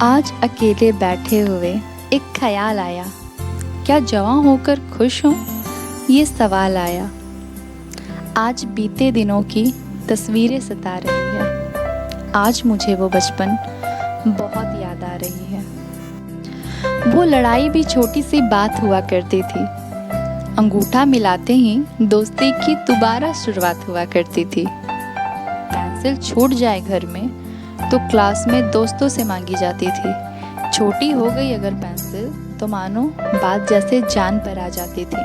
आज अकेले बैठे हुए एक ख्याल आया, क्या जवां होकर खुश हूँ? ये सवाल आया। आज बीते दिनों की तस्वीरें सता रही है। आज मुझे वो बचपन बहुत याद आ रही है। वो लड़ाई भी छोटी सी बात हुआ करती थी। अंगूठा मिलाते ही दोस्ती की दोबारा शुरुआत हुआ करती थी। पेंसिल छूट जाए घर में तो क्लास में दोस्तों से मांगी जाती थी। छोटी हो गई अगर पेंसिल तो मानो बात जैसे जान पर आ जाती थी।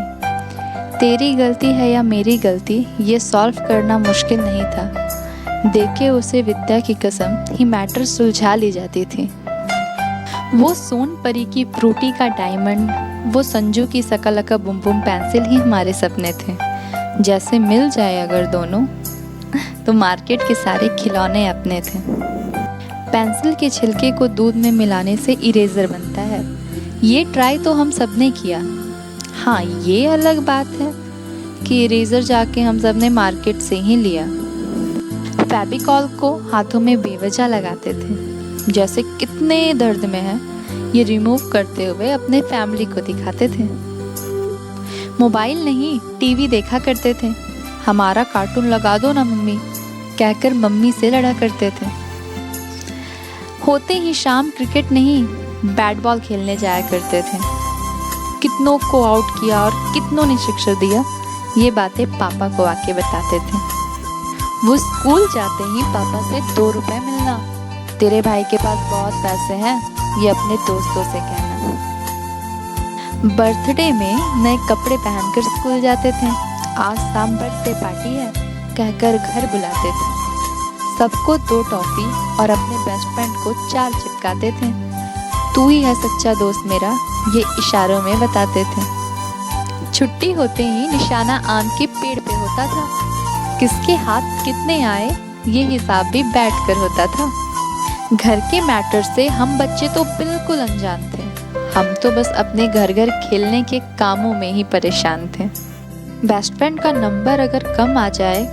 तेरी गलती है या मेरी गलती, ये सॉल्व करना मुश्किल नहीं था। देके उसे विद्या की कसम ही मैटर सुलझा ली जाती थी। वो सोन परी की फ्रूटी का डायमंड, वो संजू की सकलका बुम बुम पेंसिल ही हमारे सपने थे। जैसे मिल जाए अगर दोनों तो मार्केट के सारे खिलौने अपने थे। पेंसिल के छिलके को दूध में मिलाने से इरेजर बनता है। ये ट्राई तो हम सब ने किया। हाँ, ये अलग बात है कि इरेजर जाके हम सब ने मार्केट से ही लिया। फेविकॉल को हाथों में बेवजह लगाते थे, जैसे कितने दर्द में है ये रिमूव करते हुए अपने फैमिली को दिखाते थे। मोबाइल नहीं, टीवी देखा करते थे। हमारा कार्टून लगा दो ना मम्मी कहकर मम्मी से लड़ा करते थे। होते ही शाम क्रिकेट नहीं, बैट बॉल खेलने जाया करते थे। कितनों को आउट किया और कितनों ने शिक्षा दिया, ये बातें पापा को आके बताते थे। वो स्कूल जाते ही पापा से 2 रुपए मिलना, तेरे भाई के पास बहुत पैसे हैं, ये अपने दोस्तों से कहना। बर्थडे में नए कपड़े पहनकर स्कूल जाते थे। आज शाम बर्थडे पार्टी है कहकर घर बुलाते थे। सबको 2 टॉफी और अपने बेस्ट फ्रेंड को 4 चिपकाते थे। तू ही है सच्चा दोस्त मेरा, ये इशारों में बताते थे। छुट्टी होते ही निशाना आम के पेड़ पे होता था। किसके हाथ कितने आए ये हिसाब भी बैठ कर होता था। घर के मैटर से हम बच्चे तो बिल्कुल अनजान थे। हम तो बस अपने घर घर खेलने के कामों में ही परेशान थे। बेस्ट फ्रेंड का नंबर अगर कम आ जाए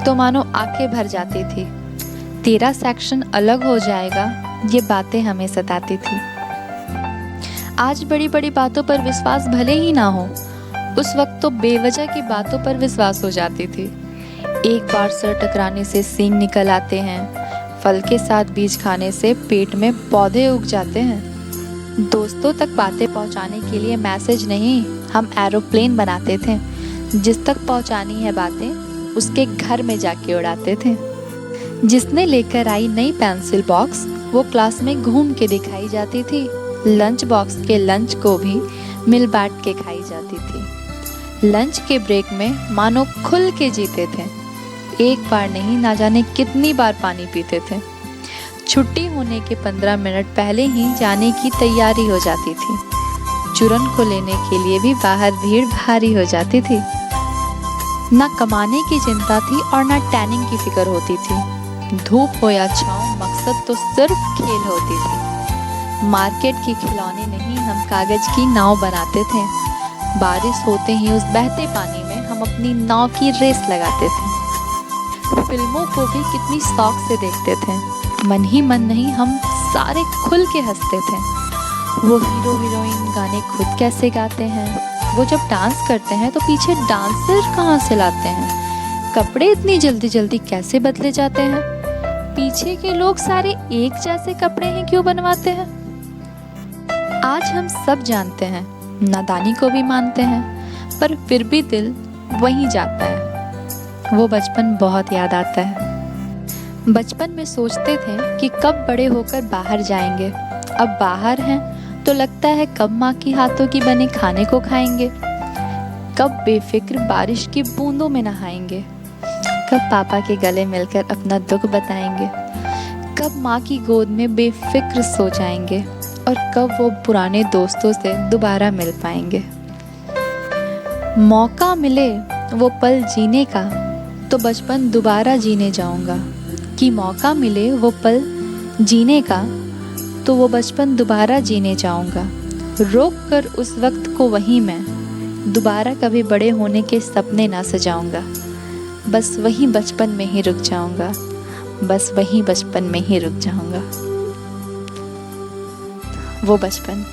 तो मानो आंखें भर जाती थी। तेरा सेक्शन अलग हो जाएगा, ये बातें हमें सताती थी। आज बड़ी बड़ी बातों पर विश्वास भले ही ना हो, उस वक्त तो बेवजह की बातों पर विश्वास हो जाती थी। एक बार सर टकराने से सींग निकल आते हैं, फल के साथ बीज खाने से पेट में पौधे उग जाते हैं। दोस्तों तक बातें पहुंचाने के लिए मैसेज नहीं, हम एरोप्लेन बनाते थे। जिस तक पहुंचानी है बातें उसके घर में जाके उड़ाते थे। जिसने लेकर आई नई पेंसिल बॉक्स, वो क्लास में घूम के दिखाई जाती थी। लंच बॉक्स के लंच को भी मिल बांट के खाई जाती थी। लंच के ब्रेक में मानो खुल के जीते थे। एक बार नहीं, ना जाने कितनी बार पानी पीते थे। छुट्टी होने के 15 मिनट पहले ही जाने की तैयारी हो जाती थी। चुरन को लेने के लिए भी बाहर भीड़ भारी हो जाती थी। ना कमाने की चिंता थी और ना टैनिंग की फिक्र होती थी। धूप हो या छाँव, मकसद तो सिर्फ खेल होती थी। मार्केट के खिलौने नहीं, हम कागज की नाव बनाते थे। बारिश होते ही उस बहते पानी में हम अपनी नाव की रेस लगाते थे। फिल्मों को भी कितनी शौक से देखते थे। मन ही मन नहीं, हम सारे खुल के हंसते थे। वो हीरो हीरोइन गाने खुद कैसे गाते हैं, वो जब डांस करते हैं तो पीछे डांसर कहाँ से लाते हैं, कपड़े इतनी जल्दी जल्दी कैसे बदले जाते हैं, पीछे के लोग सारे एक जैसे कपड़े ही क्यों बनवाते हैं। आज हम सब जानते हैं, नादानी को भी मानते हैं, पर फिर भी दिल वहीं जाता है। वो बचपन बहुत याद आता है। बचपन में सोचते थे कि कब बड़े होकर बाहर जाएंगे। अब बाहर हैं तो लगता है कब माँ की हाथों की बने खाने को खाएंगे, कब बेफिक्र बारिश की बूंदों में नहाएंगे, कब पापा के गले मिलकर अपना दुख बताएंगे, कब माँ की गोद में बेफिक्र सो जाएंगे और कब वो पुराने दोस्तों से दोबारा मिल पाएंगे। मौका मिले वो पल जीने का तो बचपन दोबारा जीने जाऊंगा, कि मौका मिले वो पल जीने का तो वो बचपन दोबारा जीने जाऊंगा। रोक कर उस वक्त को वहीं मैं दोबारा कभी बड़े होने के सपने ना सजाऊंगा। बस वहीं बचपन में ही रुक जाऊंगा, बस वहीं बचपन में ही रुक जाऊंगा। वो बचपन।